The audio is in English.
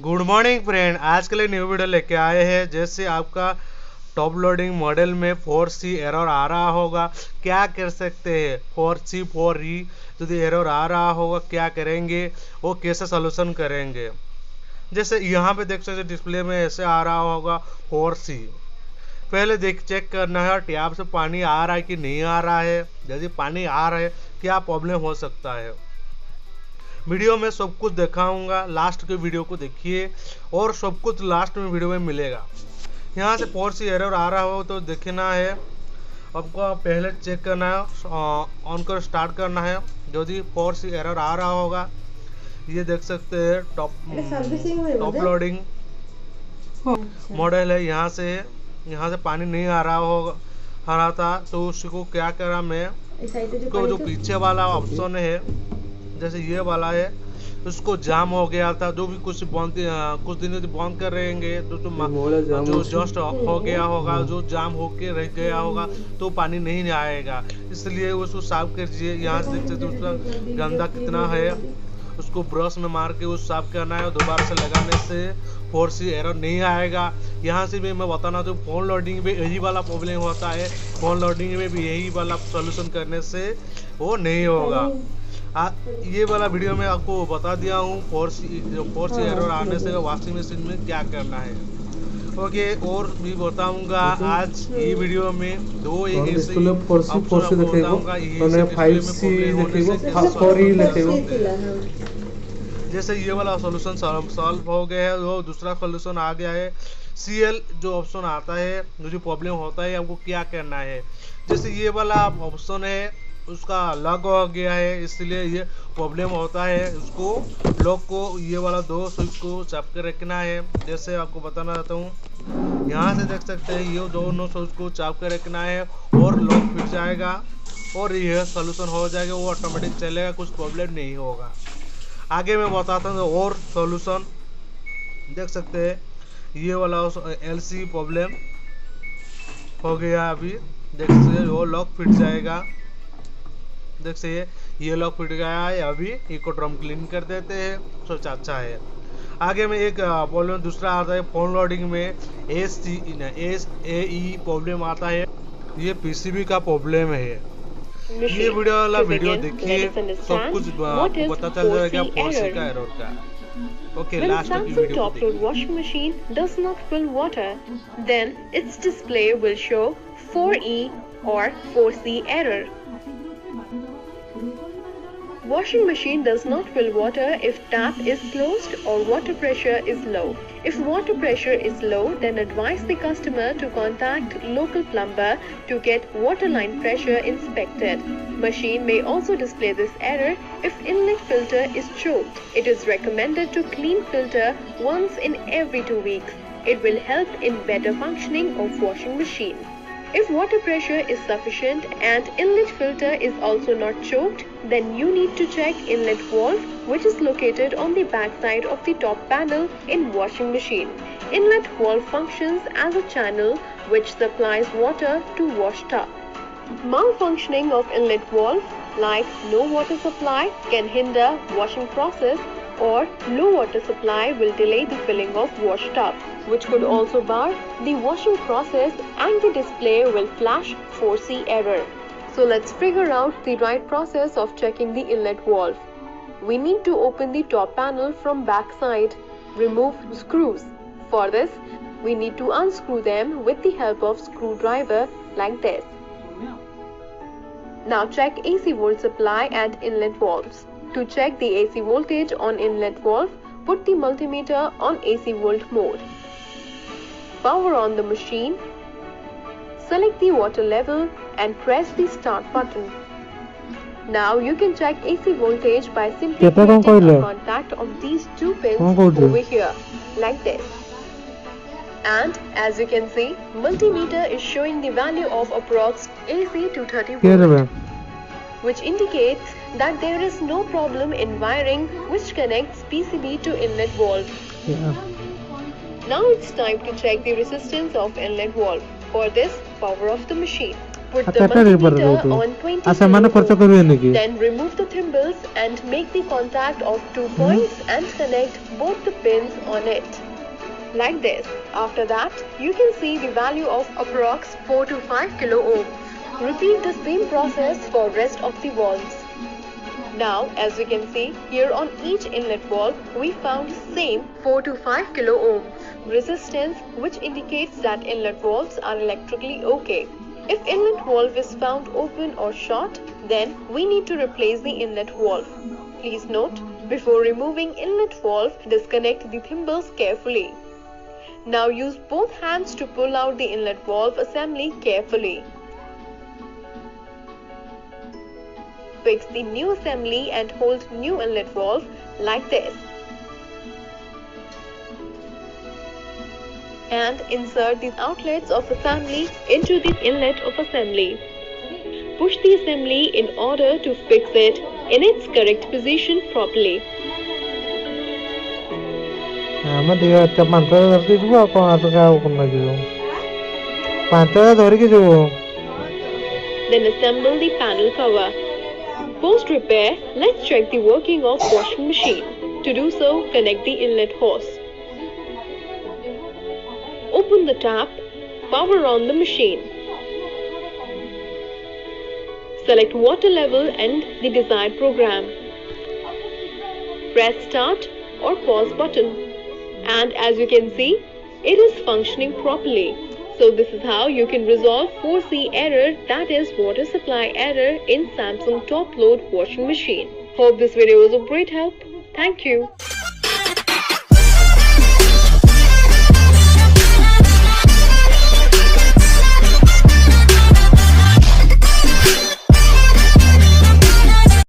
Good morning friend, आज के लिए न्यू वीडियो लेके आए हैं। जैसे आपका टॉप लोडिंग मॉडल में 4C एरर आ रहा होगा, क्या कर सकते हैं। 4C 4E यदि एरर आ रहा होगा क्या करेंगे, वो कैसे सोल्यूशन करेंगे। जैसे यहाँ पे देख सकते डिस्प्ले में ऐसे आ रहा होगा 4C। पहले चेक करना है टैप से पानी आ रहा है कि नहीं आ रहा है। यदि पानी आ रहा है क्या प्रॉब्लम हो सकता है। वीडियो में सब कुछ दिखाऊंगा, लास्ट के वीडियो को देखिए और सब कुछ लास्ट में वीडियो में मिलेगा। यहाँ से 4C एरर आ रहा हो तो देखना है, आपको पहले चेक करना है, ऑन कर स्टार्ट करना है। यदि 4C एरर आ रहा होगा, ये देख सकते हैं टॉप लोडिंग मॉडल है। यहाँ से पानी नहीं आ रहा होगा, आ रहा था तो उसको क्या करा मैं, उसको जो पीछे वाला ऑप्शन है जैसे ये वाला है, उसको जाम हो गया था। जो भी कुछ दिन बंद कर रहेंगे जो जस्ट हो गया होगा, जो जाम होके रह गया होगा तो पानी नहीं आएगा, इसलिए उसको साफ कर दीजिए। यहाँ से देख सकते उसका गंदा कितना है, उसको ब्रश में मार के उस साफ करना है। दोबारा से लगाने से 4C एरर नहीं आएगा। यहाँ से भी मैं बताना तो फोन लोडिंग में यही वाला प्रॉब्लम होता है, फोन लोडिंग में भी यही वाला सोल्यूशन करने से वो नहीं होगा। ये वाला वीडियो में आपको बता दिया हूँ 4C एरर आने से वॉशिंग मशीन में क्या करना है। ओके, और भी बताऊंगा आज ये वीडियो में दो ऐसे बताऊंगा जैसे ये वाला सॉल्यूशन सॉल्व हो गया है। वो दूसरा सॉल्यूशन आ गया है CL जो ऑप्शन आता है, जो प्रॉब्लम होता है आपको क्या करना है। जैसे ये वाला ऑप्शन है उसका लॉक हो गया है, इसलिए ये प्रॉब्लम होता है। उसको लॉक को ये वाला दो स्विच को चाप कर रखना है। जैसे आपको बताना चाहता हूँ, यहाँ से देख सकते हैं ये दोनों स्विच को चाप कर रखना है और लॉक फिट जाएगा और यह सोल्यूशन हो जाएगा, वो ऑटोमेटिक चलेगा, कुछ प्रॉब्लम नहीं होगा। आगे मैं बताता हूँ और सोल्यूशन देख सकते हैं। ये वाला LC प्रॉब्लम हो गया, अभी देख सकते वो लॉक फिट जाएगा। देख से ये लॉक फिट गया है। अभी इको ड्रम क्लीन कर देते हैं, सोचा अच्छा है। आगे में एक प्रॉब्लम दूसरा आता है फोन लोडिंग में SAE प्रॉब्लम आता है, ये PCB का प्रॉब्लम है। ये वीडियो देखिए, सब कुछ पता चल जाएगा 4C का एरर का। Okay, when Samsung top-load washing machine does not fill water, then its display will show 4E or 4C error. Washing machine does not fill water if tap is closed or water pressure is low. If water pressure is low, then advise the customer to contact local plumber to get water line pressure inspected. Machine may also display this error if inlet filter is choked. It is recommended to clean filter once in every 2 weeks. It will help in better functioning of washing machine. If water pressure is sufficient and inlet filter is also not choked, then you need to check inlet valve, which is located on the back side of the top panel in washing machine. Inlet valve functions as a channel which supplies water to wash tub. Malfunctioning of inlet valve, like no water supply, can hinder washing process, or low water supply will delay the filling of wash tub, which could also bar the washing process, and the display will flash 4C error. So let's figure out the right process of checking the inlet valve. We need to open the top panel from back side. Remove screws. For this, we need to unscrew them with the help of screwdriver like this. Now check AC volt supply and inlet valves. To check the AC voltage on inlet valve, put the multimeter on AC volt mode. Power on the machine. Select the water level and press the start button. Now you can check AC voltage by simply creating a contact of these two pins over here, like this. And as you can see, multimeter is showing the value of approx AC 230 volt, which indicates that there is no problem in wiring which connects PCB to inlet valve. Now it's time to check the resistance of inlet valve. For this, power off the machine. Put the multimeter on 20 kilo, then remove the thimbles and make the contact of 2 points and connect both the pins on it. Like this. After that, you can see the value of approx 4 to 5 kilo ohms. Repeat the same process for rest of the valves. Now, as we can see, here on each inlet valve, we found same 4 to 5 kilo ohm resistance, which indicates that inlet valves are electrically okay. If inlet valve is found open or short, then we need to replace the inlet valve. Please note, before removing inlet valve, disconnect the thimbles carefully. Now use both hands to pull out the inlet valve assembly carefully. Fix the new assembly and hold new inlet valve like this. And insert the outlets of assembly into the inlet of assembly. Push the assembly in order to fix it in its correct position properly. Then assemble the panel cover. Post repair, let's check the working of washing machine. To do so, connect the inlet hose. Open the tap, power on the machine. Select water level and the desired program. Press start or pause button. And as you can see, it is functioning properly. So this is how you can resolve 4C error, that is water supply error in Samsung top load washing machine. Hope this video was of great help. Thank you.